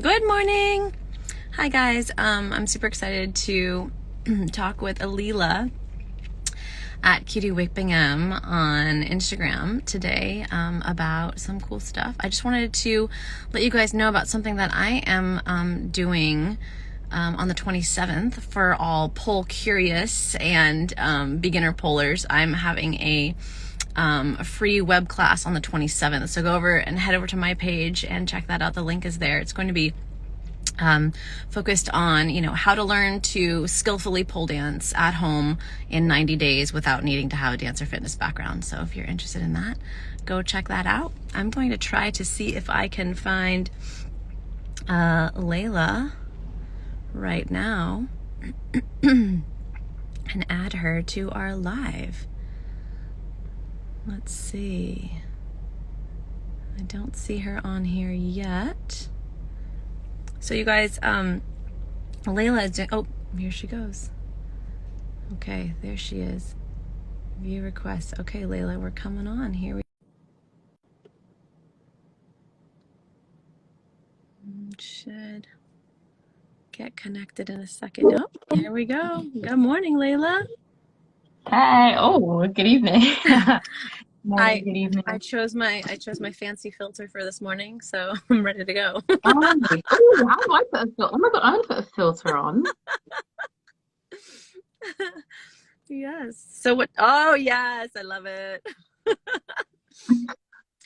Good morning. Hi guys. I'm super excited to talk with Leila at Cutie Whippingham on Instagram today about some cool stuff. I just wanted to let you guys know about something that I am doing on the 27th for all pole curious and beginner pollers. I'm having a free web class on the 27th. So go over and head over to my page and check that out. The link is there. It's going to be focused on, how to learn to skillfully pole dance at home in 90 days without needing to have a dance or fitness background. So if you're interested in that, go check that out. I'm going to try to see if I can find Leila right now and add her to our live. Let's see. I don't see her on here yet. So you guys, Leila is doing, oh, here she goes. Okay, there she is. View requests. Okay, Leila, we're coming on. Here we should get connected in a second. Oh, here we go. Good morning, Leila. Hi. Oh, good evening. Morning, I good evening. I chose my fancy filter for this morning, so I'm ready to go. Oh, how do I put a filter? Oh my God, I'm gonna put a filter on. Yes. So what? Oh, yes, I love it.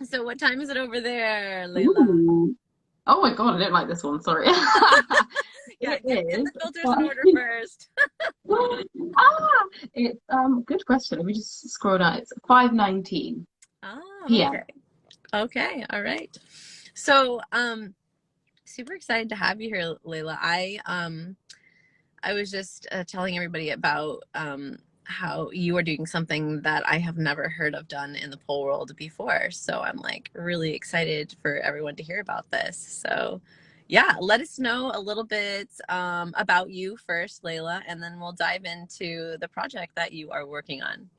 So what time is it over there, Leila? Ooh. Oh my God, I don't like this one. Sorry. Yeah, It get is. the filters in order first. It's good question. Let me just scroll down. It's 5:19 Oh, p.m. okay. Okay, all right. So, super excited to have you here, Layla. I was just telling everybody about how you are doing something that I have never heard of done in the pole world before. So I'm like really excited for everyone to hear about this. So yeah, let us know a little bit about you first, Layla, and then we'll dive into the project that you are working on.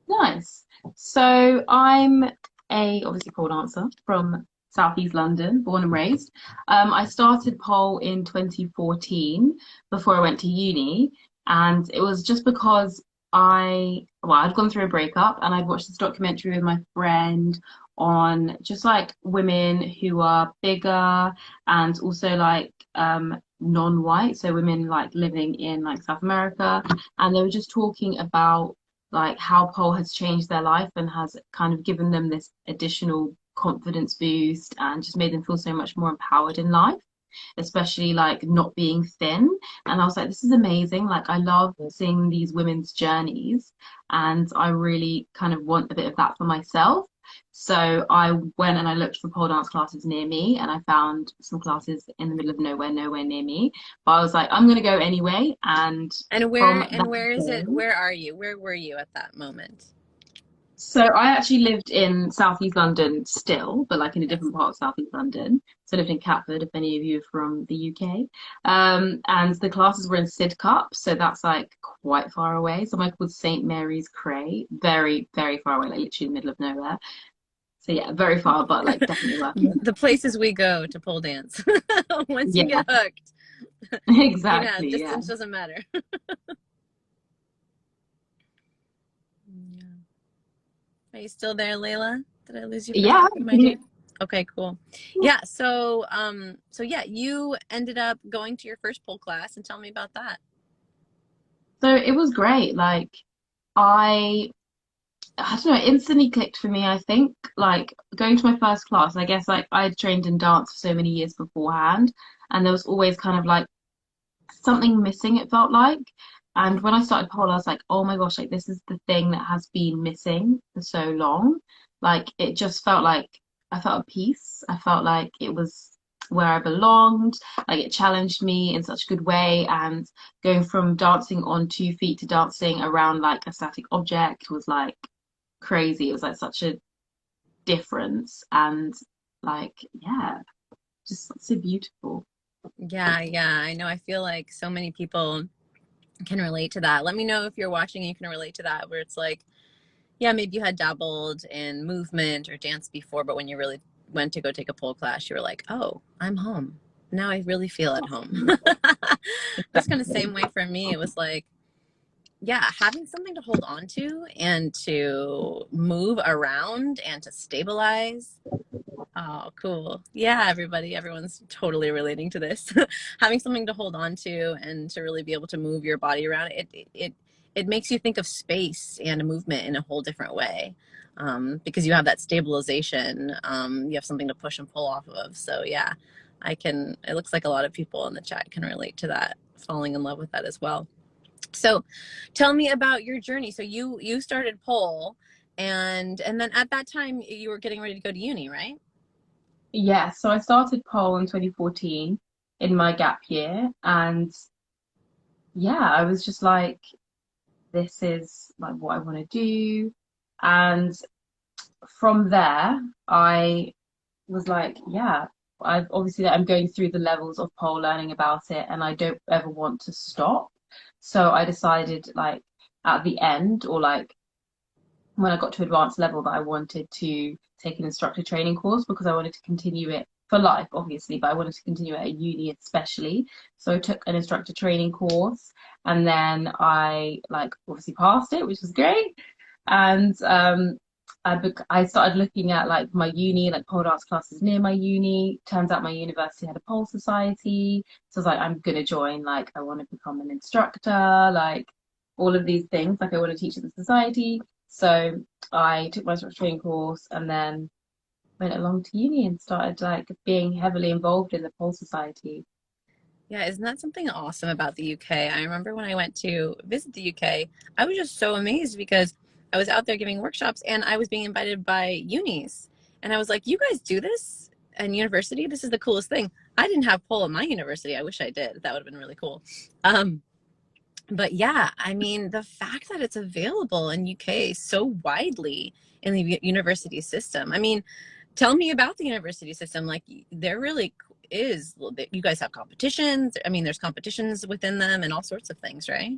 Nice. So I'm a obviously pole dancer from Southeast London, born and raised. I started pole in 2014 before I went to uni, and it was just because I'd gone through a breakup and I'd watched this documentary with my friend on just like women who are bigger and also like non-white, so women like living in like South America, and they were just talking about like how pole has changed their life and has kind of given them this additional confidence boost and just made them feel so much more empowered in life, especially like not being thin. And I was like, this is amazing. Like, I love seeing these women's journeys, and I really kind of want a bit of that for myself. So I went and I looked for pole dance classes near me, and I found some classes in the middle of nowhere, nowhere near me. But I was like, I'm gonna go anyway. And And from where is it? that Where are you? Where were you at that moment? So I actually lived in Southeast London still, but like in a Yes. different part of Southeast London. So I lived in Catford, if any of you are from the UK. And the classes were in Sidcup, so that's like quite far away. Somewhere called St. Mary's Cray, very, very far away, like literally in the middle of nowhere. So yeah, very far, but like definitely worth it. The places we go to pole dance. Once you Yeah, get hooked, exactly. Yeah. distance doesn't matter. Yeah. Are you still there, Layla? Did I lose you for a Yeah. second, my dear? Okay, cool. Yeah, so yeah, you ended up going to your first pole class and tell me about that. So it was great. Like I I don't know, it instantly clicked for me, I think. Like going to my first class, I guess like I'd trained in dance for so many years beforehand, and there was always kind of like something missing, it felt like. And when I started pole, I was like, oh my gosh, like this is the thing that has been missing for so long. Like it just felt like I felt at peace. I felt like it was where I belonged. Like it challenged me in such a good way. And going from dancing on 2 feet to dancing around like a static object was like crazy. It was like such a difference, and like yeah, just so beautiful. Yeah, yeah, I know. I feel like so many people can relate to that. Let me know if you're watching and you can relate to that, where it's like, yeah, maybe you had dabbled in movement or dance before, but when you really went to go take a pole class, you were like, oh, I'm home. Now I really feel at home. That's kind of the Exactly. same way for me. It was like, yeah, having something to hold on to and to move around and to stabilize. Oh, cool. Yeah, everyone's totally relating to this. Having something to hold on to and to really be able to move your body around, it makes you think of space and movement in a whole different way. Because you have that stabilization, you have something to push and pull off of. So yeah, it looks like a lot of people in the chat can relate to that, falling in love with that as well. So tell me about your journey. So you started pole, and then at that time you were getting ready to go to uni, right? Yeah, so I started pole in 2014 in my gap year, and yeah, I was just like, this is like what I want to do. And from there, I was like, yeah, I've obviously I'm going through the levels of pole learning about it, and I don't ever want to stop. So I decided like at the end, or like when I got to advanced level, that I wanted to take an instructor training course because I wanted to continue it for life, obviously, but I wanted to continue it at uni especially. So I took an instructor training course, and then I like obviously passed it, which was great. And I started looking at like my uni, like pole dance classes near my uni. Turns out my university had a pole society. So I was like, I'm gonna join, like I want to become an instructor, like all of these things. Like I want to teach at the society. So I took my instructor training course and then went along to uni and started like being heavily involved in the pole society. Yeah, isn't that something awesome about the UK? I remember when I went to visit the UK, I was just so amazed because I was out there giving workshops and I was being invited by unis. And I was like, you guys do this in university? This is the coolest thing. I didn't have pole at my university. I wish I did. That would have been really cool. Um, but yeah, I mean, the fact that it's available in UK so widely in the university system. I mean, tell me about the university system. Like, there really is, you guys have competitions. I mean, there's competitions within them and all sorts of things, right?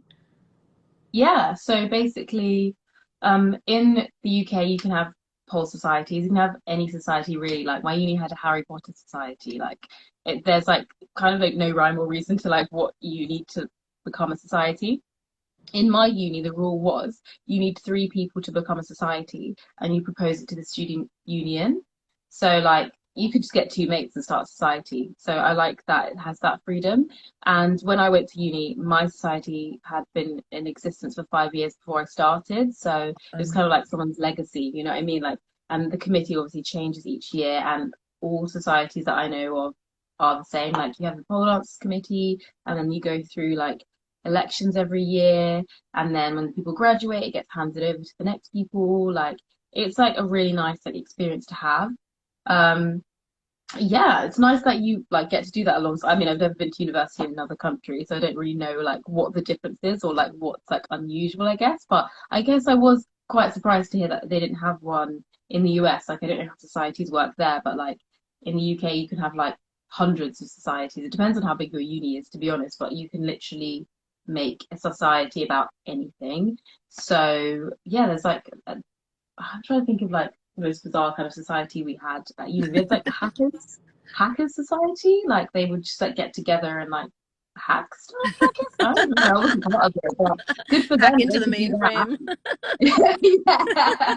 Yeah, so basically, in the UK, you can have pole societies. You can have any society really. Like my uni had a Harry Potter society. Like there's like kind of like no rhyme or reason to like what you need to become a society. In my uni, the rule was you need three people to become a society, and you propose it to the student union. So like you could just get two mates and start a society. So I like that it has that freedom. And when I went to uni, my society had been in existence for 5 years before I started. So it was kind of like someone's legacy, you know what I mean? Like, and the committee obviously changes each year, and all societies that I know of are the same. Like you have the pole dance committee, and then you go through like elections every year, and then when the people graduate, it gets handed over to the next people. Like it's like a really nice like experience to have. Um, yeah, it's nice that you like get to do that alongside. I mean, I've never been to university in another country, so I don't really know like what the difference is or like what's like unusual, I guess. But I guess I was quite surprised to hear that they didn't have one in the US. Like I don't know how societies work there, but like in the UK, you can have like hundreds of societies. It depends on how big your uni is, to be honest, but you can literally make a society about anything. So yeah, there's like I'm trying to think of like the most bizarre kind of society we had at uni. We had like hackers society. Like they would just like get together and like hack stuff, I guess. I don't know. I wasn't part of it, but good for Hack them. into They the could do that. mainframe. Yeah,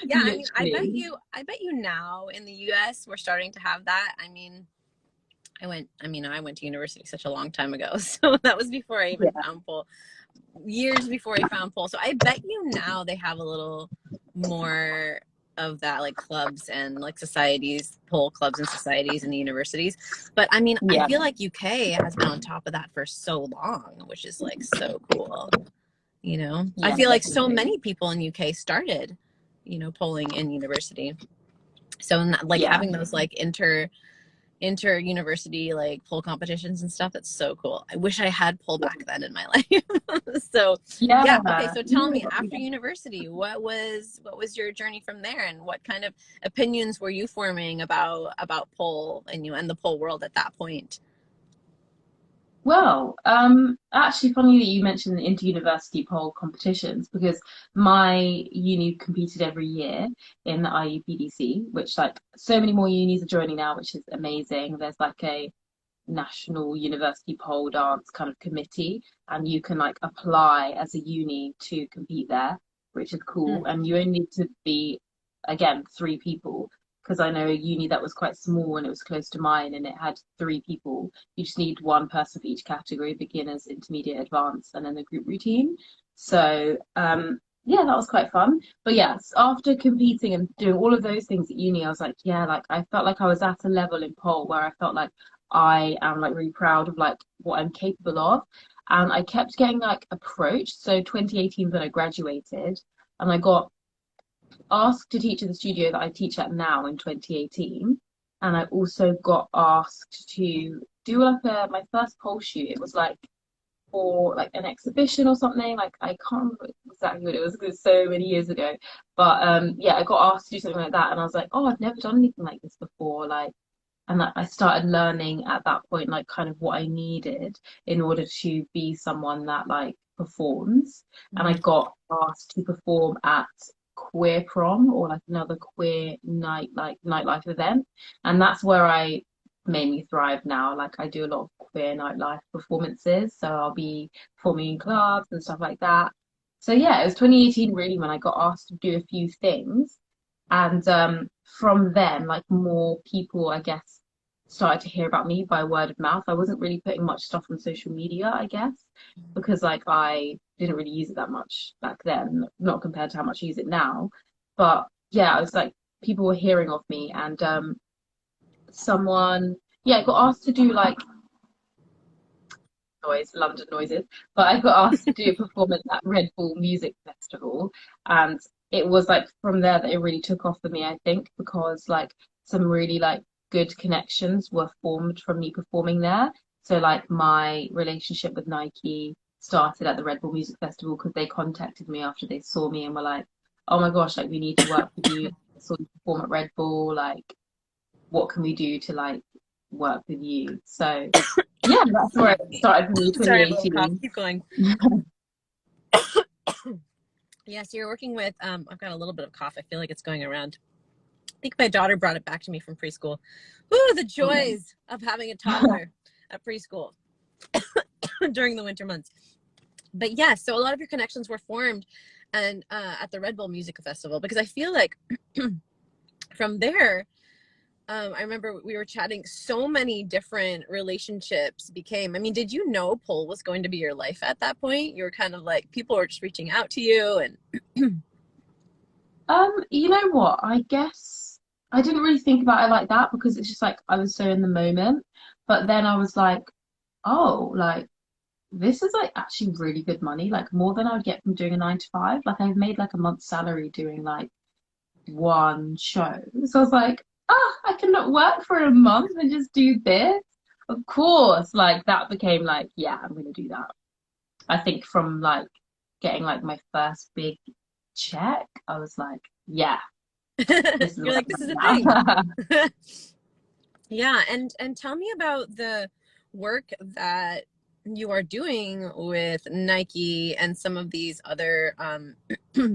Yeah, I mean, literally. I bet you now in the US we're starting to have that. I went to university such a long time ago. So that was before I even Yeah. found pole, years before I found pole. So I bet you now they have a little more of that, like clubs and like societies, pole clubs and societies in the universities. But I mean, I Yeah. feel like UK has been on top of that for so long, which is like so cool. You know, I Yeah, feel like so definitely. many people in UK started, polling in university. So like Yeah. having those like inter university like pole competitions and stuff, that's so cool. I wish I had pole back then in my life. So Yeah. yeah, okay, so tell me, No, after yeah. university, what was your journey from there, and what kind of opinions were you forming about pole and the pole world at that point? Well, actually, funny that you mentioned the inter-university pole competitions because my uni competed every year in the IUPDC, which like so many more unis are joining now, which is amazing. There's like a national university pole dance kind of committee, and you can like apply as a uni to compete there, which is cool. Mm. And you only need to be, again, three people. Because I know a uni that was quite small and it was close to mine and it had three people. You just need one person for each category, beginners, intermediate, advanced, and then the group routine. So yeah, that was quite fun. But yes, after competing and doing all of those things at uni, I was like, yeah, like I felt like I was at a level in pole where I felt like I am like really proud of like what I'm capable of. And I kept getting like approached. So 2018 when I graduated and I got asked to teach at the studio that I teach at now in 2018. And I also got asked to do like my first pole shoot. It was like for like an exhibition or something. Like I can't remember exactly what it was because it was so many years ago. But yeah, I got asked to do something like that and I was like, oh, I've never done anything like this before. Like and I started learning at that point, like kind of what I needed in order to be someone that like performs. And I Mhm. got asked to perform at queer prom or like another queer night, like nightlife event. And that's where I made me thrive now. Like I do a lot of queer nightlife performances. So I'll be performing in clubs and stuff like that. So yeah, it was 2018 really when I got asked to do a few things. And from then, like more people, I guess, started to hear about me by word of mouth. I wasn't really putting much stuff on social media, I guess, because like I didn't really use it that much back then, not compared to how much I use it now. But yeah, I was like people were hearing of me and someone yeah, I got asked to do like London noises, but I got asked to do a performance at Red Bull Music Festival, and it was like from there that it really took off for me, I think, because like some really like good connections were formed from me performing there. So like my relationship with Nike started at the Red Bull Music Festival because they contacted me after they saw me and were like, "Oh my gosh, like we need to work with you. I saw you perform at Red Bull, like what can we do to like work with you?" So yeah, that's where it started for me, Sorry, I have a little cough. 2018. Keep going. Yeah, so you're working with, I've got a little bit of cough. I feel like it's going around. I think my daughter brought it back to me from preschool. Ooh, the joys of having a toddler at preschool during the winter months. But yeah, so a lot of your connections were formed and at the Red Bull Music Festival because I feel like from there, I remember we were chatting, so many different relationships became. I mean, did you know pole was going to be your life at that point? You were kind of like, people were just reaching out to you and You know what? I guess I didn't really think about it like that because it's just like I was so in the moment. But then I was like, oh, like this is like actually really good money, like more than I would get from doing a 9 to 5. Like I've made like a month's salary doing like one show. So I was like, ah, I cannot work for a month and just do this. Of course, like that became like, yeah, I'm gonna do that. I think from like getting like my first big check, I was like, yeah, this is you're what like, I'm this is doing a thing. now. Yeah, and tell me about the work that you are doing with Nike and some of these other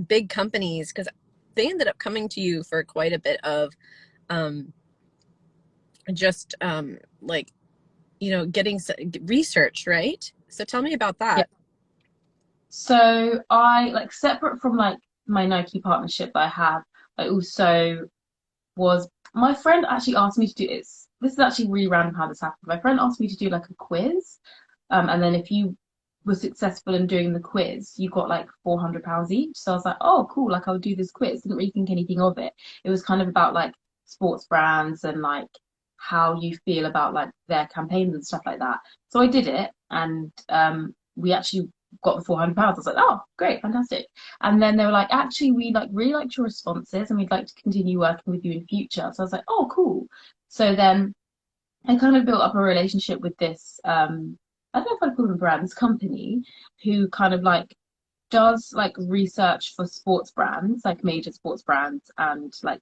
big companies because they ended up coming to you for quite a bit of um, just like getting research, right? So tell me about Yeah. that. So I like separate from like my Nike partnership that I have, I also was my friend actually asked me to do this. This is actually really random how this happened. My friend asked me to do like a quiz. And then if you were successful in doing the quiz, you got like £400 each. So I was like, oh, cool, like I'll do this quiz. Didn't really think anything of it. It was kind of about like sports brands and like how you feel about like their campaigns and stuff like that. So I did it and we actually got the £400. I was like, oh, great, fantastic. And then they were like, actually, we like really liked your responses and we'd like to continue working with you in future. So I was like, oh, cool. So then I kind of built up a relationship with this, I don't know if I'd call them brands, company who kind of like does like research for sports brands, like major sports brands, and like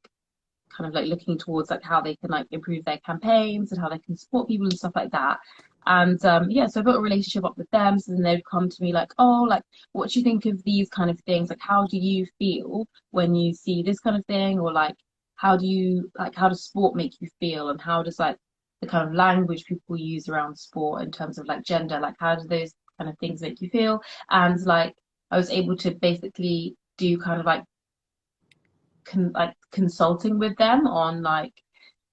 kind of like looking towards like how they can like improve their campaigns and how they can support people and stuff like that. And yeah, so I built a relationship up with them. So then they'd come to me like, oh, like, what do you think of these kind of things? Like, how do you feel when you see this kind of thing? Or like, how does sport make you feel? And how does like the kind of language people use around sport in terms of like gender, like how do those kind of things make you feel? And like I was able to basically do kind of like consulting with them on like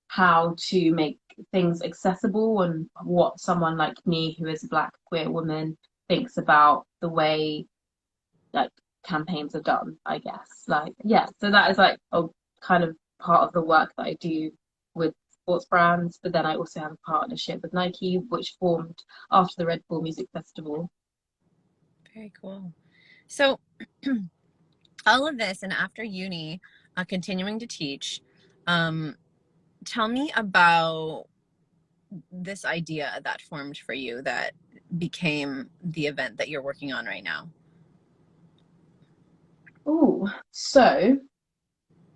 how to make things accessible and what someone like me who is a black queer woman thinks about the way like campaigns are done, I guess. Like yeah, so that is like a kind of part of the work that I do with sports brands, but then I also have a partnership with Nike, which formed after the Red Bull Music Festival. Very cool. So all of this, and after uni, continuing to teach, um, tell me about this idea that formed for you that became the event that you're working on right now. Oh, so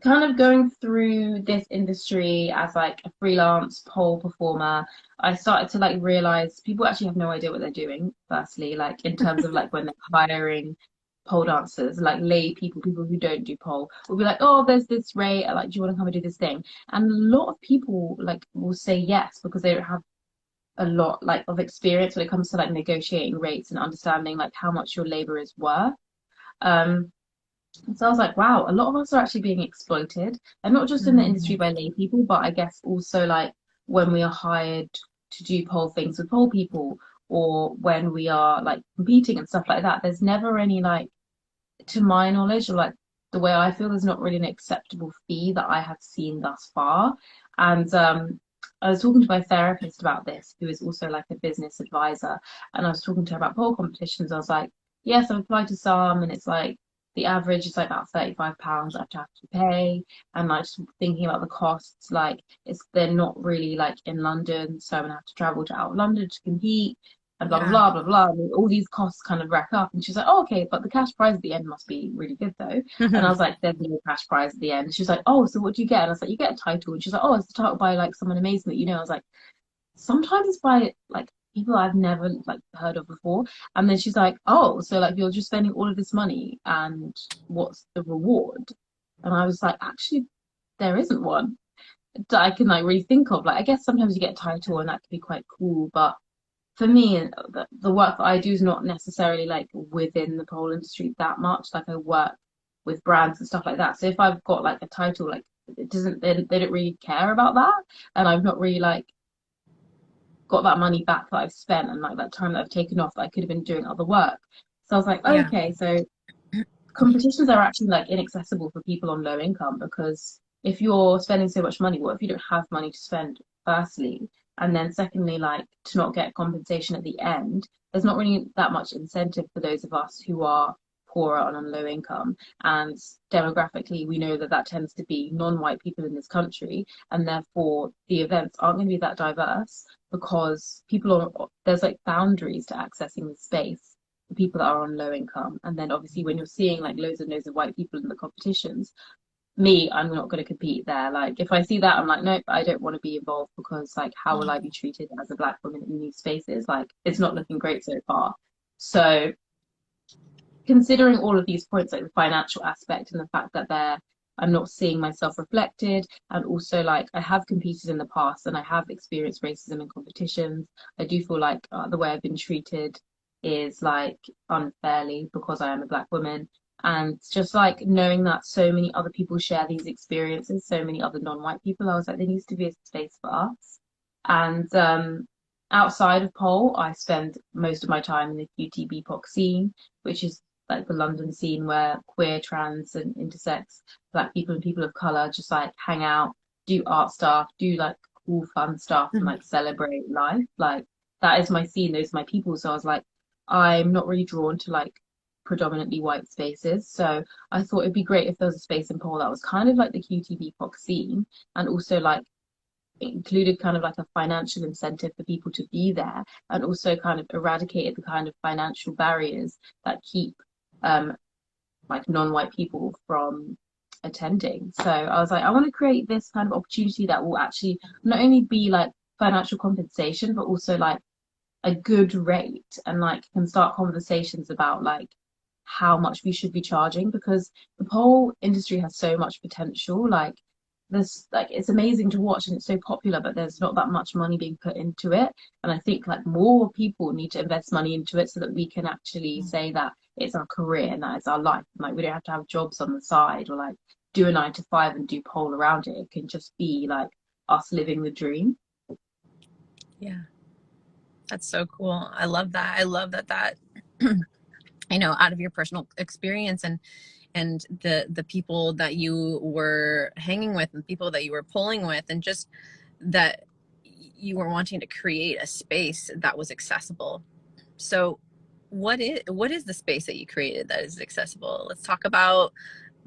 kind of going through this industry as like a freelance pole performer, I started to like realize people actually have no idea what they're doing, firstly, like in terms of like when they're hiring pole dancers, like lay people, people who don't do pole, will be like, oh, there's this rate, like, do you want to come and do this thing? And a lot of people like will say yes because they don't have a lot like of experience when it comes to like negotiating rates and understanding like how much your labor is worth. Um, so I was like, wow, a lot of us are actually being exploited, and not just in the industry Mm. by lay people, but I guess also like when we are hired to do pole things with pole people, or when we are like competing and stuff like that. There's never any like, to my knowledge, or like the way I feel, there's not really an acceptable fee that I have seen thus far. And I was talking to my therapist about this, who is also like a business advisor, and I was talking to her about pole competitions. I was like, yes, I've applied to some, and it's like the average is like about £35 I have to pay. And like just thinking about the costs, like they're not really like in London, so I'm gonna have to travel to out of London to compete and blah blah Yeah. blah blah blah. And all these costs kind of rack up. And she's like, "Oh, okay, but the cash prize at the end must be really good though." And I was like, "There's no cash prize at the end." She's like, "Oh, so what do you get?" And I was like, "You get a title." And she's like, "Oh, it's a title by like someone amazing that you know." I was like, "Sometimes it's by like people I've never like heard of before." And then she's like, "Oh, so like you're just spending all of this money, and what's the reward?" And I was like, "Actually, there isn't one that I can like really think of. Like, I guess sometimes you get a title and that can be quite cool, but." For me, the work that I do is not necessarily like within the pole industry that much. Like I work with brands and stuff like that. So if I've got like a title, like it doesn't, they don't really care about that. And I've not really like got that money back that I've spent and like that time that I've taken off that I could have been doing other work. So I was like, Yeah. okay, so competitions are actually like inaccessible for people on low income because if you're spending so much money, what if you don't have money to spend, firstly? And then secondly, like to not get compensation at the end, there's not really that much incentive for those of us who are poorer and on low income. And demographically, we know that that tends to be non-white people in this country, and therefore the events aren't going to be that diverse because people are, there's like boundaries to accessing the space for people that are on low income. And then obviously when you're seeing like loads and loads of white people in the competitions, me, I'm not going to compete there. Like if I see that, I'm like, nope, I don't want to be involved because like how will I be treated as a black woman in these spaces? Like it's not looking great so far. So considering all of these points, like the financial aspect and the fact that I'm not seeing myself reflected, and also like I have competed in the past and I have experienced racism in competitions. I do feel like the way I've been treated is like unfairly because I am a black woman. And just like knowing that so many other people share these experiences, so many other non-white people, I was like, there needs to be a space for us. And outside of pole, I spend most of my time in the QT scene, which is like the London scene where queer, trans, and intersex black people and people of color just like hang out, do art stuff, do like cool, fun stuff, and like celebrate life. Like that is my scene, those are my people. So I was like, I'm not really drawn to like predominantly white spaces. So I thought it'd be great if there was a space in pole that was kind of like the QT scene and also like included kind of like a financial incentive for people to be there and also kind of eradicated the kind of financial barriers that keep um, like non-white people from attending. So I was like, I want to create this kind of opportunity that will actually not only be like financial compensation, but also like a good rate and like can start conversations about like how much we should be charging, because the pole industry has so much potential. Like this, like it's amazing to watch and it's so popular, but there's not that much money being put into it. And I think like more people need to invest money into it so that we can actually say that it's our career and that it's our life. And, like we don't have to have jobs on the side or like do a 9 to 5 and do pole around it. It can just be like us living the dream. Yeah, that's so cool. I love that. I love that you know, out of your personal experience and the people that you were hanging with and people that you were pulling with, and just that you were wanting to create a space that was accessible. So what is the space that you created that is accessible? Let's talk about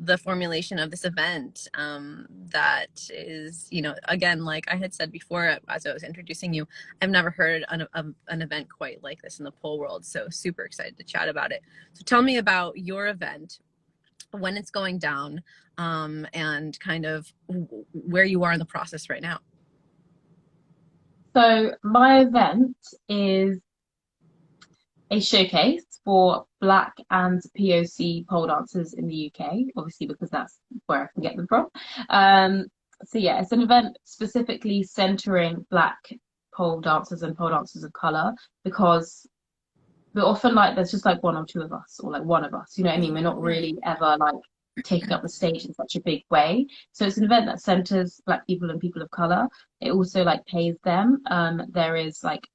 the formulation of this event, that is, you know, again, like I had said before as I was introducing you, I've never heard of an event quite like this in the pole world, so super excited to chat about it. So tell me about your event, when it's going down, and kind of where you are in the process right now. So my event is a showcase for Black and POC pole dancers in the UK, obviously because that's where I can get them from. So yeah, it's an event specifically centering Black pole dancers and pole dancers of color, because we're often like there's just like one or two of us or like one of us, you know what I mean? We're not really ever like taking up the stage in such a big way. So it's an event that centers Black people and people of color. It also like pays them. There is like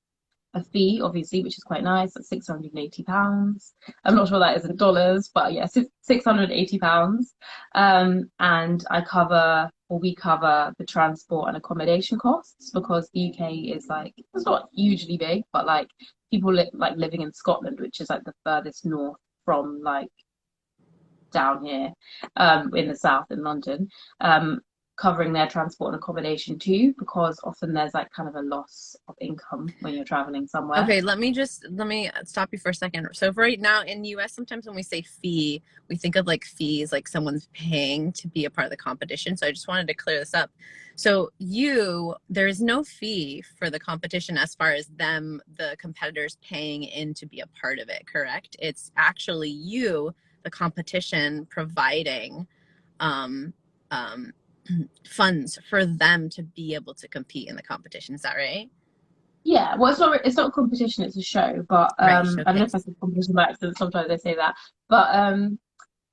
a fee, obviously, which is quite nice. That's £680. I'm not sure that is in dollars, but yes, it's £680. And I cover, or we cover, the transport and accommodation costs, because the UK is like, it's not hugely big, but like people like living in Scotland, which is like the furthest north from like down here, in the south in London, covering their transport and accommodation too, because often there's like kind of a loss of income when you're traveling somewhere. Okay, let me stop you for a second. So right now in the US, sometimes when we say fee, we think of like fees, like someone's paying to be a part of the competition. So I just wanted to clear this up. So there is no fee for the competition as far as them, the competitors, paying in to be a part of it, correct? It's actually you, the competition, providing um, um, funds for them to be able to compete in the competition. Is that right? Yeah, well, it's not a competition, it's a show, but Right, I don't know if I showcase. said competition by accident, sometimes they say that. But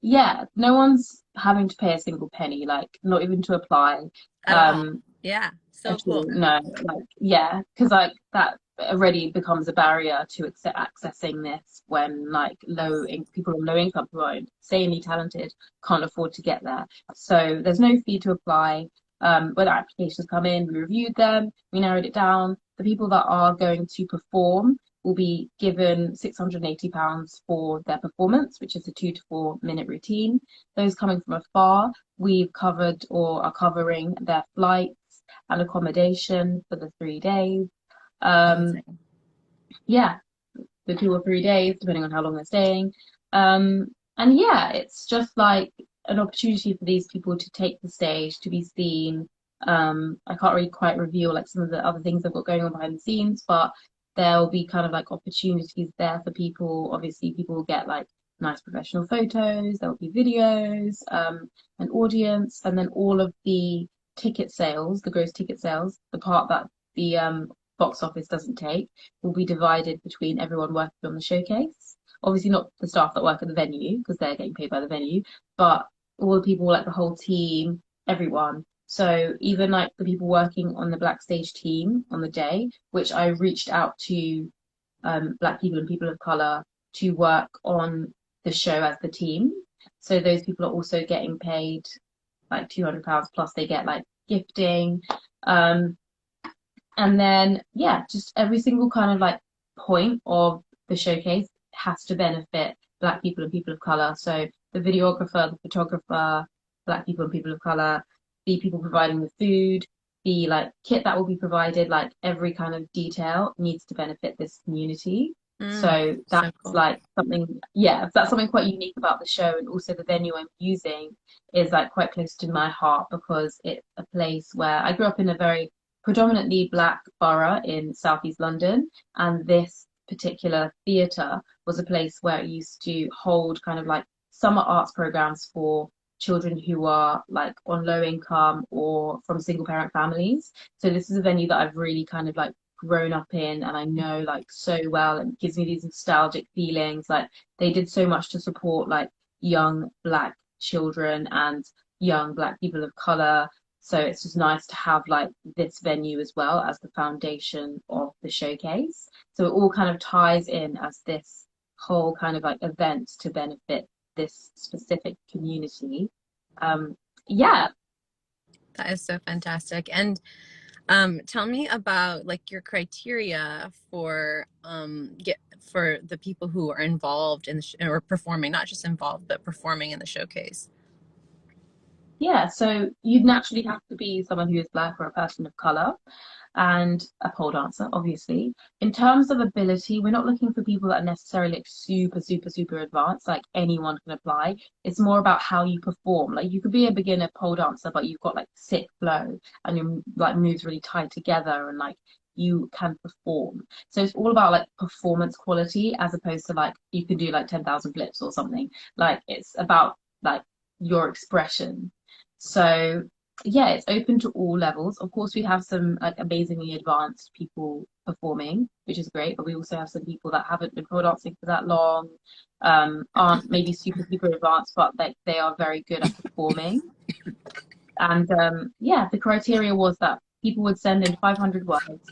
yeah, no one's having to pay a single penny, like not even to apply. At all. Um Yeah, so at cool. all, no, like yeah, because like that already becomes a barrier to accessing this when like people on low income who are insanely talented can't afford to get there. So there's no fee to apply. When our applications come in, we reviewed them, we narrowed it down. The people that are going to perform will be given £680 for their performance, which is a 2 to 4 minute routine. Those coming from afar, we've covered or are covering their flights and accommodation for the 3 days. Um, Amazing. yeah, the 2 or 3 days, depending on how long they're staying. And yeah, it's just like an opportunity for these people to take the stage, to be seen. I can't really quite reveal like some of the other things I've got going on behind the scenes, but there'll be kind of like opportunities there for people. Obviously, people will get like nice professional photos, there'll be videos, an audience, and then all of the ticket sales, the gross ticket sales, the part that the box office doesn't take, will be divided between everyone working on the showcase. Obviously, not the staff that work at the venue because they're getting paid by the venue, but all the people, like the whole team, everyone. So even like the people working on the Black Stage team on the day, which I reached out to Black people and people of color to work on the show as the team. So those people are also getting paid like £200 plus they get like gifting. Um, and then, yeah, just every single kind of like point of the showcase has to benefit Black people and people of color. So the videographer, the photographer, Black people and people of color, the people providing the food, the like kit that will be provided, like every kind of detail needs to benefit this community. So So that's cool. like something, yeah, that's something quite unique about the show. And also the venue I'm using is like quite close to my heart because it's a place where I grew up in a very predominantly black borough in southeast London, and this particular theatre was a place where it used to hold kind of like summer arts programs for children who are like on low income or from single parent families. So this is a venue that I've really kind of like grown up in and I know like so well, and it gives me these nostalgic feelings. Like they did so much to support like young black children and young black people of color. So it's just nice to have like this venue as well as the foundation of the showcase. So it all kind of ties in as this whole kind of like event to benefit this specific community. Yeah. That is so fantastic. And tell me about like your criteria for for the people who are involved in or performing, not just involved, but performing in the showcase. Yeah, so you'd naturally have to be someone who is black or a person of color and a pole dancer, obviously. In terms of ability, we're not looking for people that are necessarily like super, super, super advanced, like anyone can apply. It's more about how you perform. Like you could be a beginner pole dancer, but you've got like sick flow and your like moves really tied together and like you can perform. So it's all about like performance quality as opposed to like you can do like 10,000 flips or something. Like it's about like your expression. So yeah, it's open to all levels. Of course, we have some like amazingly advanced people performing, which is great, but we also have some people that haven't been pole dancing for that long, aren't maybe super super advanced, but they are very good at performing. And yeah, the criteria was that people would send in 500 words.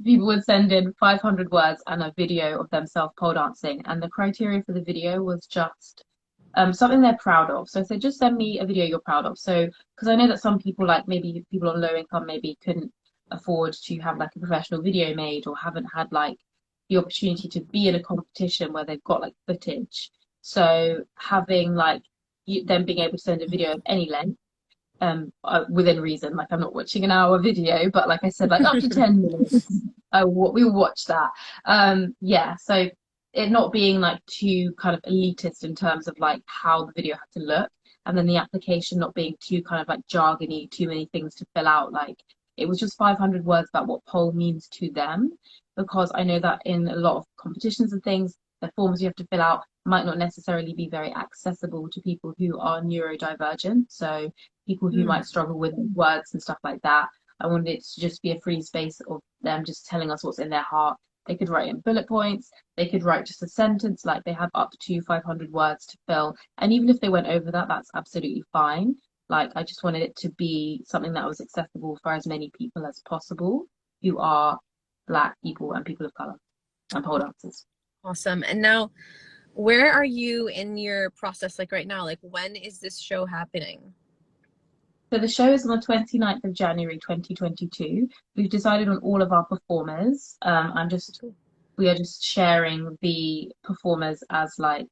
People would send in 500 words and a video of themselves pole dancing. And the criteria for the video was just something they're proud of. So I said, just send me a video you're proud of. So, because I know that some people, like maybe people on low income, maybe couldn't afford to have like a professional video made or haven't had like the opportunity to be in a competition where they've got like footage. So having like them being able to send a video of any length, within reason. Like I'm not watching an hour video, but like I said, like up to 10 minutes, we will watch that. Yeah, so it not being like too kind of elitist in terms of like how the video had to look, and then the application not being too kind of like jargony, too many things to fill out. Like it was just 500 words about what pole means to them, because I know that in a lot of competitions and things, the forms you have to fill out might not necessarily be very accessible to people who are neurodivergent. So people who might struggle with words and stuff like that. I wanted it to just be a free space of them just telling us what's in their heart. They could write in bullet points, they could write just a sentence, like they have up to 500 words to fill. And even if they went over that, that's absolutely fine. Like I just wanted it to be something that was accessible for as many people as possible who are Black people and people of color and pole dancers. Awesome. And now, where are you in your process like right now? Like when is this show happening? So the show is on the 29th of January 2022. We've decided on all of our performers. We are just sharing the performers as like,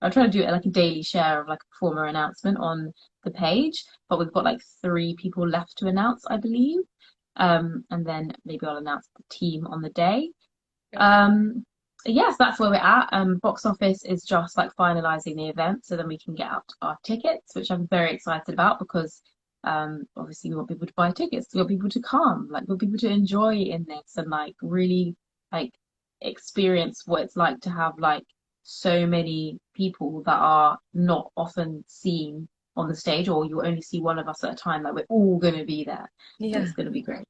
I'm trying to do it like a daily share of like a performer announcement on the page, but we've got like 3 people left to announce, I believe. And then maybe I'll announce the team on the day. Yes, that's where we're at. Box office is just like finalizing the event so then we can get out our tickets, which I'm very excited about because obviously we want people to buy tickets, we want people to come, like we want people to enjoy in this and like really like experience what it's like to have like so many people that are not often seen on the stage, or you only see one of us at a time. Like we're all going to be there. Yeah, and it's going to be great.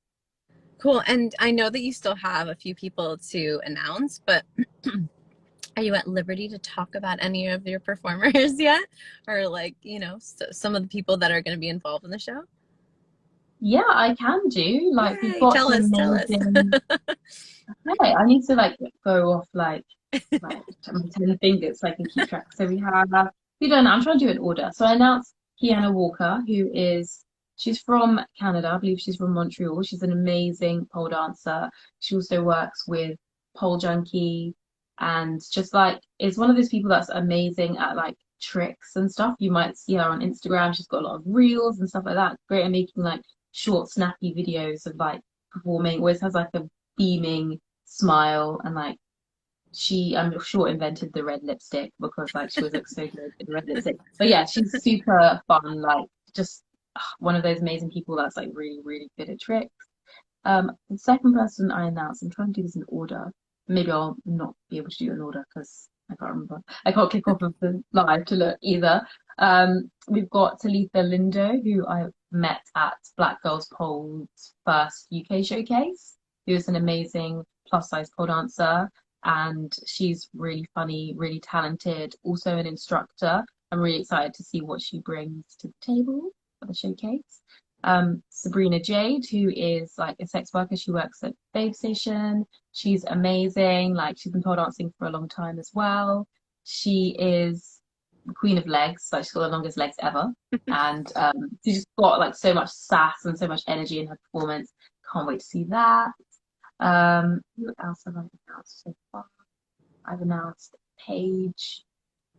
Cool. And I know that you still have a few people to announce, but are you at liberty to talk about any of your performers yet? Or like, some of the people that are going to be involved in the show? Yeah, I can do. Like Yay, we've got tell some us, amazing. Okay, I need to like go off like my 10 fingers so I can keep track. So we don't know, I'm trying to do it in order. So I announced Kiana Walker, she's from Canada. I believe she's from Montreal. She's an amazing pole dancer. She also works with Pole Junkie and just like is one of those people that's amazing at like tricks and stuff. You might see her on Instagram. She's got a lot of reels and stuff like that. Great at making like short, snappy videos of like performing. Always has like a beaming smile and like I'm sure invented the red lipstick because like she was like so good in red lipstick. But yeah, she's super fun, like just one of those amazing people that's like really, really good at tricks. The second person I announced, I'm trying to do this in order. Maybe I'll not be able to do it in order because I can't remember. I can't click off of the live to look either. We've got Talitha Lindo, who I met at Black Girls Pole's first UK showcase, who is an amazing plus size pole dancer. And she's really funny, really talented, also an instructor. I'm really excited to see what she brings to the table for the showcase. Sabrina Jade, who is like a sex worker. She works at Babe Station. She's amazing. Like she's been pole dancing for a long time as well. She is the queen of legs. Like she's got the longest legs ever. And she's just got like so much sass and so much energy in her performance. Can't wait to see that. Who else have I announced so far? I've announced Paige,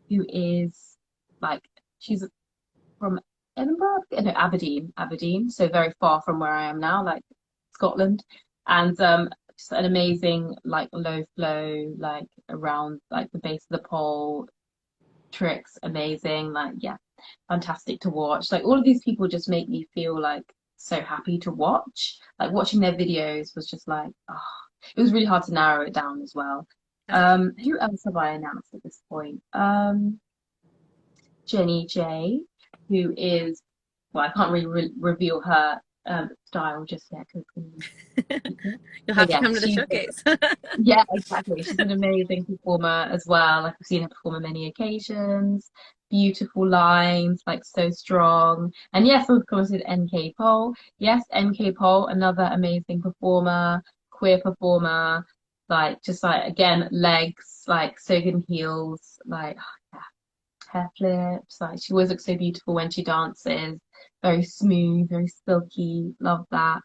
who is like she's from Edinburgh, no, Aberdeen, so very far from where I am now, like Scotland, and just an amazing like low flow, like around like the base of the pole, tricks, amazing, like yeah, fantastic to watch. Like all of these people just make me feel like so happy to watch. Like watching their videos was just like, oh, it was really hard to narrow it down as well. Who else have I announced at this point? Jenny J, who is, well, I can't really reveal her style just yet because You'll but have to yeah, come to the showcase. yeah, exactly. She's an amazing performer as well. Like I've seen her perform on many occasions. Beautiful lines, like so strong. And yes, of course, with NK Pole. Yes, NK Pole, another amazing performer, queer performer. Like just like again, legs, like so good in heels, like hair flips. Like she always looks so beautiful when she dances. Very smooth, very silky. Love that.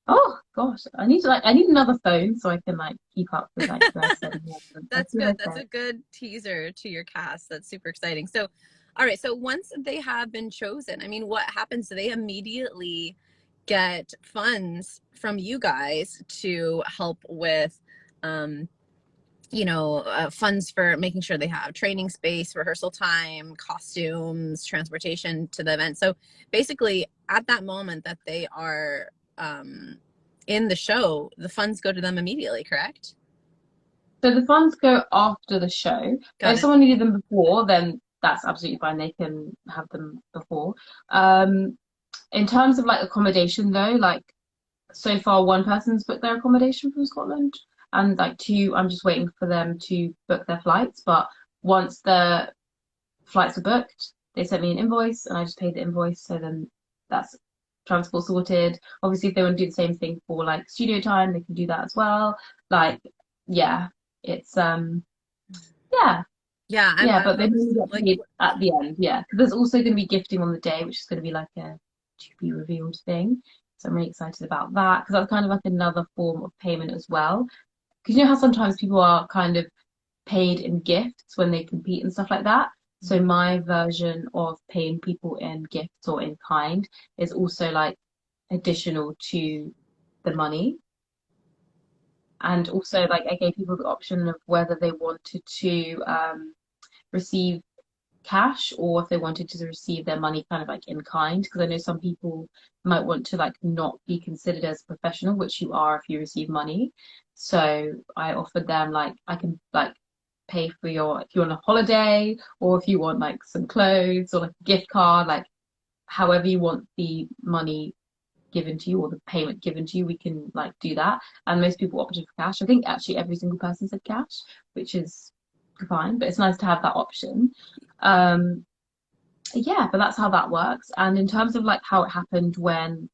Oh gosh, I need another phone so I can like keep up with like the rest of them. That's That's what good. I That's say. a good teaser to your cast. That's super exciting. So, all right. So once they have been chosen, I mean, what happens? Do they immediately get funds from you guys to help with, um, funds for making sure they have training space, rehearsal time, costumes, transportation to the event. So basically, at that moment that they are in the show, the funds go to them immediately, correct? So the funds go after the show. But Got if it. someone needed them before, then that's absolutely fine. They can have them before. Um, in terms of like accommodation though, like so far one person's booked their accommodation from Scotland, and like two, I'm just waiting for them to book their flights. But once the flights are booked, they sent me an invoice, and I just paid the invoice. So then that's transport sorted. Obviously, if they want to do the same thing for like studio time, they can do that as well. Like, yeah, it's yeah, Yeah, yeah, I'm but they really get like, paid at the end. Yeah, because there's also going to be gifting on the day, which is going to be like a to be revealed thing. So I'm really excited about that because that's kind of like another form of payment as well. Because you know how sometimes people are kind of paid in gifts when they compete and stuff like that. So my version of paying people in gifts or in kind is also like additional to the money. And also like I gave people the option of whether they wanted to receive cash or if they wanted to receive their money kind of like in kind. Because I know some people might want to like not be considered as a professional, which you are if you receive money. So I offered them like I can like pay for your if you're on a holiday or if you want like some clothes or like a gift card, like however you want the money given to you or the payment given to you, we can like do that. And most people opted for cash. I think actually every single person said cash, which is fine, but it's nice to have that option. Um, yeah, but that's how that works. And in terms of like how it happened when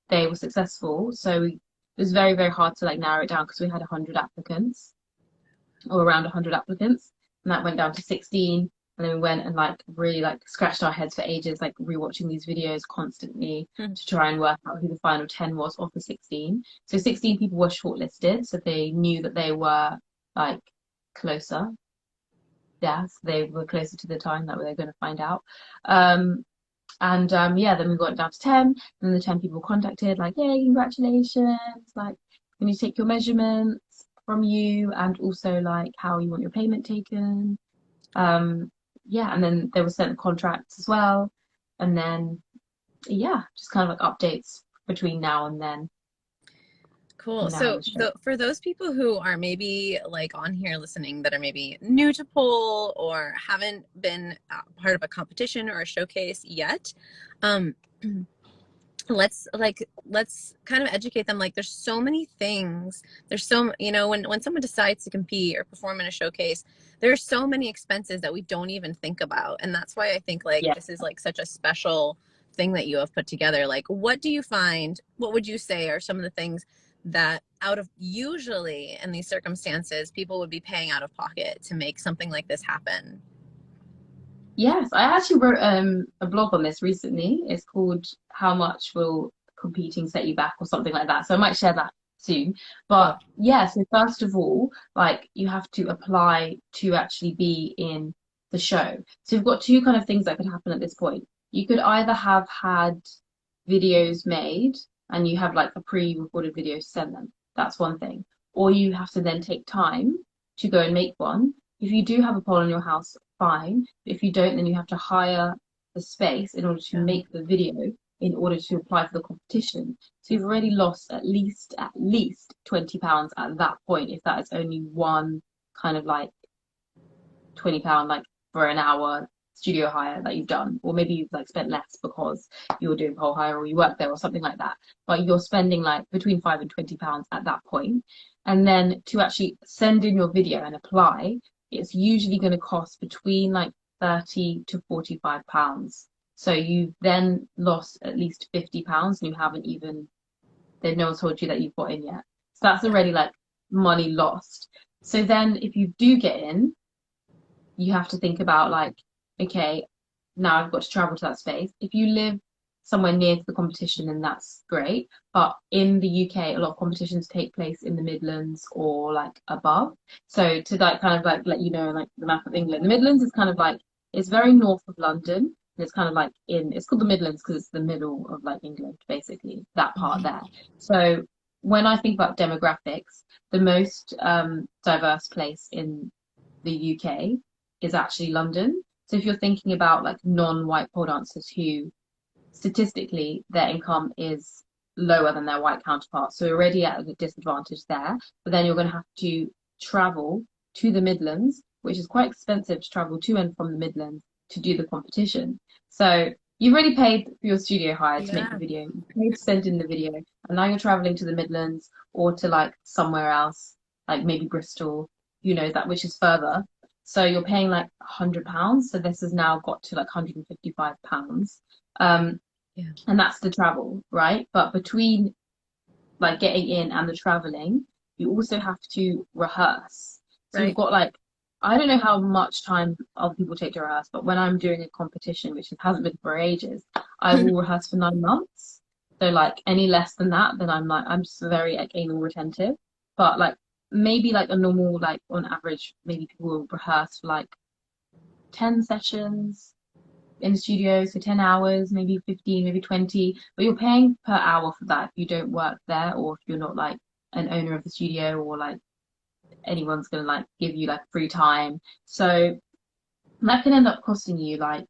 they were successful, so it was very, very hard to like narrow it down because we had 100 applicants or around 100 applicants, and that went down to 16. And then we went and like really like scratched our heads for ages, like rewatching these videos constantly hmm, to try and work out who the final 10 was of the 16. So 16 people were shortlisted, so they knew that they were like closer. Yeah, so they were closer to the time that they were going to find out. Um, and yeah, then we got it down to 10, and the 10 people contacted, like, yay, congratulations, like, can you take your measurements from you and also like how you want your payment taken? Yeah, and then they were sent contracts as well. And then yeah, just kind of like updates between now and then, Cool. between now and So the show. for those people who are maybe like on here listening that are maybe new to pole or haven't been part of a competition or a showcase yet, um, let's kind of educate them. Like there's so many things. There's so, you know, when someone decides to compete or perform in a showcase, there's so many expenses that we don't even think about. And that's why I think like Yeah. this is like such a special thing that you have put together. Like what do you find, what would you say are some of the things that out of usually in these circumstances people would be paying out of pocket to make something like this happen? Yes, I actually wrote a blog on this recently. It's called How Much Will Competing Set You Back or something like that. So I might share that soon. Cool. But yeah, so first of all, like you have to apply to actually be in the show. So you've got two kind of things that could happen at this point. You could either have had videos made and you have like a pre-recorded video to send them. That's one thing. Or you have to then take time to go and make one. If you do have a pole in your house, fine. If you don't, then you have to hire the space in order to Yeah. make the video in order to apply for the competition. So you've already lost at least £20 at that point, if that is only one kind of like £20 like for an hour studio hire that you've done, or maybe you've like spent less because you were doing pole hire or you work there or something like that. But you're spending like between £5 and £20 at that point. And then to actually send in your video and apply, it's usually going to cost between like 30 to £45. So you've then lost at least £50 and you haven't even, they've no one told you that you've got in yet. So that's Yeah. already like money lost. So then if you do get in, you have to think about like, okay, now I've got to travel to that space. If you live somewhere near to the competition, then that's great. But in the UK, a lot of competitions take place in the Midlands or like above. So to like kind of like let you know like the map of England, the Midlands is kind of like it's very north of London. And it's kind of like it's called the Midlands because it's the middle of like England, basically, that part Mhm. there. So when I think about demographics, the most diverse place in the UK is actually London. So if you're thinking about like non-white pole dancers who statistically their income is lower than their white counterparts, so already at a disadvantage there. But then you're going to have to travel to the Midlands, which is quite expensive to travel to and from the Midlands to do the competition. So you've already paid for your studio hire to make the Yeah. video, you paid to send in the video, and now you're traveling to the Midlands or to like somewhere else, like maybe Bristol, you know, that which is further. So you're paying like £100. So this has now got to like £155. Um, Yeah. and that's the travel, right? But between like getting in and the traveling, you also have to rehearse. So you've Right. got like, I don't know how much time other people take to rehearse, but when I'm doing a competition, which hasn't been for ages, I will rehearse for 9 months. So like any less than that, then I'm just very like anal retentive. But like maybe like a normal like on average, maybe people will rehearse for like 10 sessions in the studio, so 10 hours, maybe 15, maybe 20, but you're paying per hour for that if you don't work there or if you're not like an owner of the studio or like anyone's gonna like give you like free time. So that can end up costing you like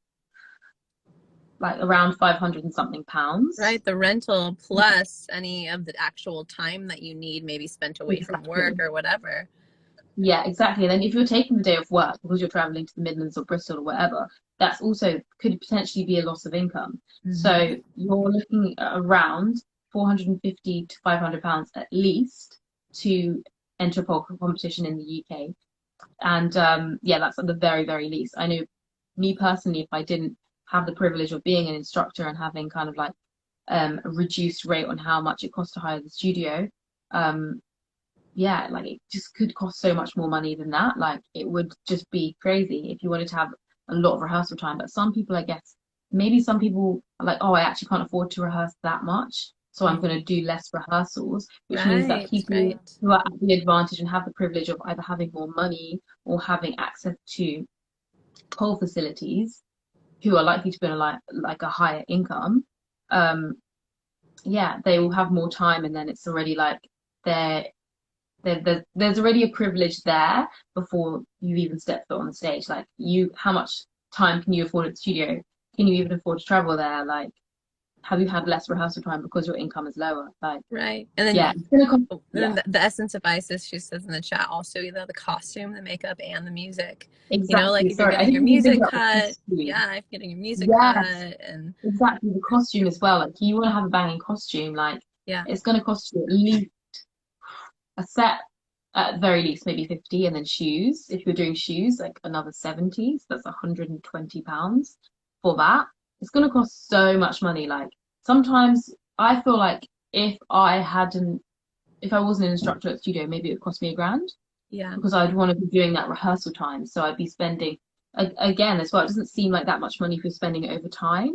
around 500 and something pounds. Right, the rental plus any of the actual time that you need, maybe spent away from work Exactly. or whatever. Yeah, exactly. And then if you're taking the day off work because you're traveling to the Midlands or Bristol or whatever, that's also could potentially be a loss of income. Hmm. So you're looking at around 450 to £500 at least to enter a pole competition in the UK. And yeah, that's at the very, very least. I know me personally, if I didn't have the privilege of being an instructor and having kind of like a reduced rate on how much it costs to hire the studio, um, yeah, like it just could cost so much more money than that. Like it would just be crazy if you wanted to have a lot of rehearsal time. But some people, I guess, maybe some people are like, oh, I actually can't afford to rehearse that much. So I'm going to do less rehearsals, which means that Right, people right. who are at the advantage and have the privilege of either having more money or having access to pole facilities, who are likely to be on like a higher income, um, yeah, they will have more time, and then it's already like they're there's already a privilege there before you even step foot on the stage. Like how much time can you afford at the studio? Can you even afford to travel there? Like have you had less rehearsal time because your income is lower? Like, Right. And then yeah, it's gonna cost, and then yeah, the essence of Isis, she says in the chat, also, you know, the costume, the makeup, and the music. You know, like exactly. if you're Sorry, I getting your didn't even think music about the cut, costume. yeah, if you're getting your music Yes, cut, and exactly. The costume as well. Like, you want to have a banging costume, like, yeah, it's gonna cost you at least a set, at the very least, maybe 50, and then shoes. If you're doing shoes, like another 70, so that's £120 for that. It's gonna cost so much money. Like, sometimes I feel like if I wasn't an instructor at the studio, maybe it would cost me £1,000 yeah, because I'd want to be doing that rehearsal time. So I'd be spending again as well. It doesn't seem like that much money if you're spending it over time,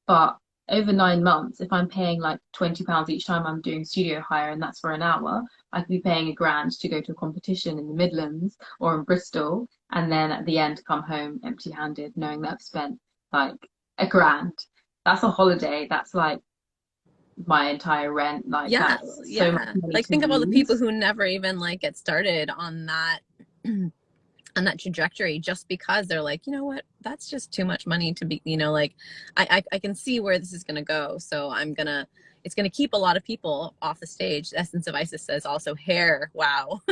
but over 9 months, if I'm paying like £20 each time I'm doing studio hire, and that's for an hour, I could be paying £1,000 to go to a competition in the Midlands or in Bristol, and then at the end come home empty-handed, knowing that I've spent like £1,000. That's a holiday. That's like my entire rent. Like, yeah, that's so much yeah. money Like to think of all the people lose. who never even like get started on that on that trajectory just because they're like, you know what, that's just too much money to be, you know, like I can see where this is gonna go. So it's gonna keep a lot of people off the stage. The essence of Isis says also hair. Wow.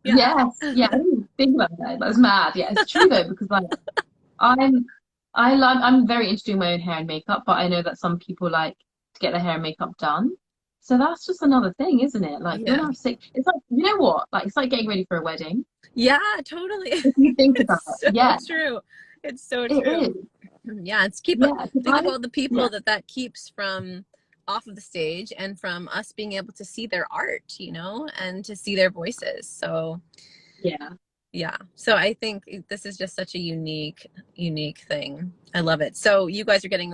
Yeah. Yes, yeah, I didn't even think about that. That's mad. Yeah, it's true though, because like I'm I'm very into doing my own hair and makeup, but I know that some people like to get their hair and makeup done. So that's just another thing, isn't it? Like, you Yeah. wanna have sick, it's like, you know what? Like, it's like getting ready for a wedding. Yeah, totally. If you think about It's it. so Yeah, true. It's so it true. is. Yeah, it's keep Yeah, 'cause think of all the yeah, people that keeps from off of the stage and from us being able to see their art, you know, and to see their voices. So yeah. yeah, so I think this is just such a unique thing. I love it. So you guys are getting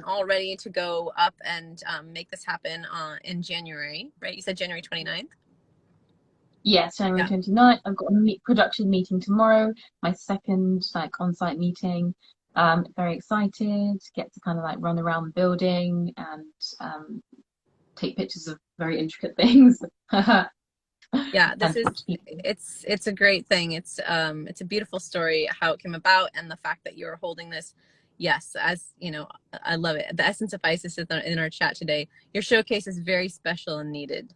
all ready to go up and make this happen in January, right? You said January 29th. Yes, January Yeah. 29th. I've got a production meeting tomorrow, my second like on-site meeting. Very excited, get to kind of like run around the building and take pictures of very intricate things and Yeah, this is talk to people. it's a great thing. It's a beautiful story how it came about and the fact that you're holding this. Yes, as you know, I love it. The essence of Isis is in our chat today. Your showcase is very special and needed,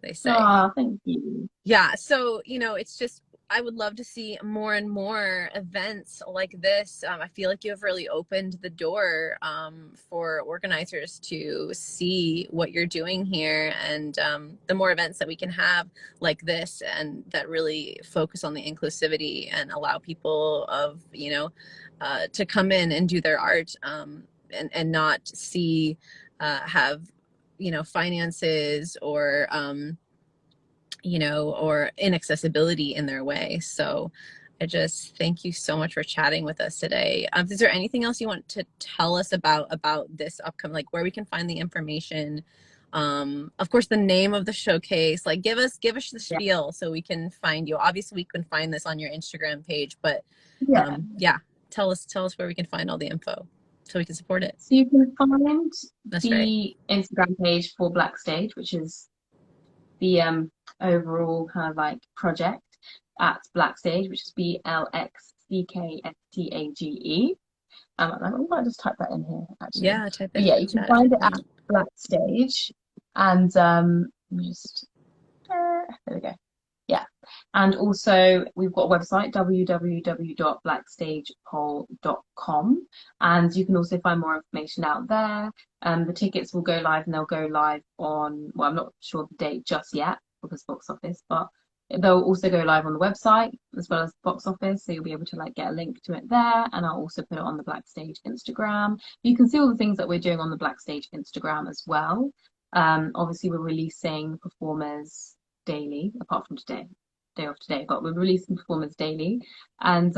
they say. Ah, thank you. Yeah, so you know, it's just I would love to see more and more events like this. I feel like you have really opened the door for organizers to see what you're doing here, and the more events that we can have like this, and that really focus on the inclusivity and allow people of to come in and do their art, and not see have finances or or inaccessibility in their way. So I just thank you so much for chatting with us today. Is there anything else you want to tell us about this upcoming, like where we can find the information? Of course, the name of the showcase, like give us the Yeah. spiel so we can find you. Obviously, we can find this on your Instagram page, but Yeah. yeah, tell us where we can find all the info so we can support it. So you can find That's right. the Instagram page for Black Stage, which is the overall kind of like project at Black Stage, which is BLXCKSTAGE. I might just type that in here actually. Yeah, type But it in yeah, the you can chat if find you it at want. Black Stage, and let me just there we go. Yeah. And also, we've got a website, www.blackstagepole.com. And you can also find more information out there. The tickets will go live and they'll go live on, well, I'm not sure the date just yet because box office, but they'll also go live on the website as well as box office. So you'll be able to like get a link to it there. And I'll also put it on the Black Stage Instagram. You can see all the things that we're doing on the Black Stage Instagram as well. Obviously, we're releasing performers daily, apart from day off today, but we're releasing performers daily. And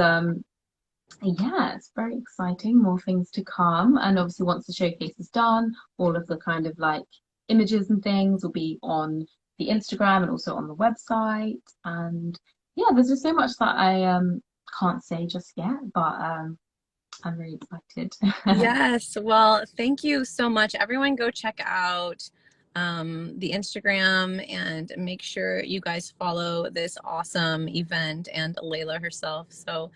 yeah, it's very exciting, more things to come. And obviously, once the showcase is done, all of the kind of like images and things will be on the Instagram and also on the website. And yeah, there's just so much that I can't say just yet, but I'm really excited. Yes. Well, thank you so much. Everyone go check out the Instagram and make sure you guys follow this awesome event and Leila herself. So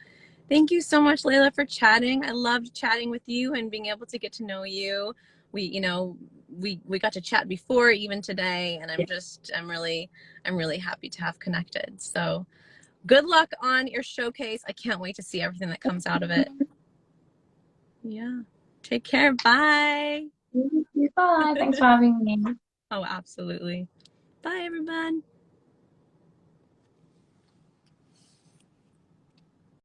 thank you so much, Leila, for chatting. I loved chatting with you and being able to get to know you. we got to chat before even today, and I'm really happy to have connected. So good luck on your showcase. I can't wait to see everything that comes out of it. Yeah. Take care. Bye. Bye. Thanks for having me. Oh, absolutely. Bye, everyone.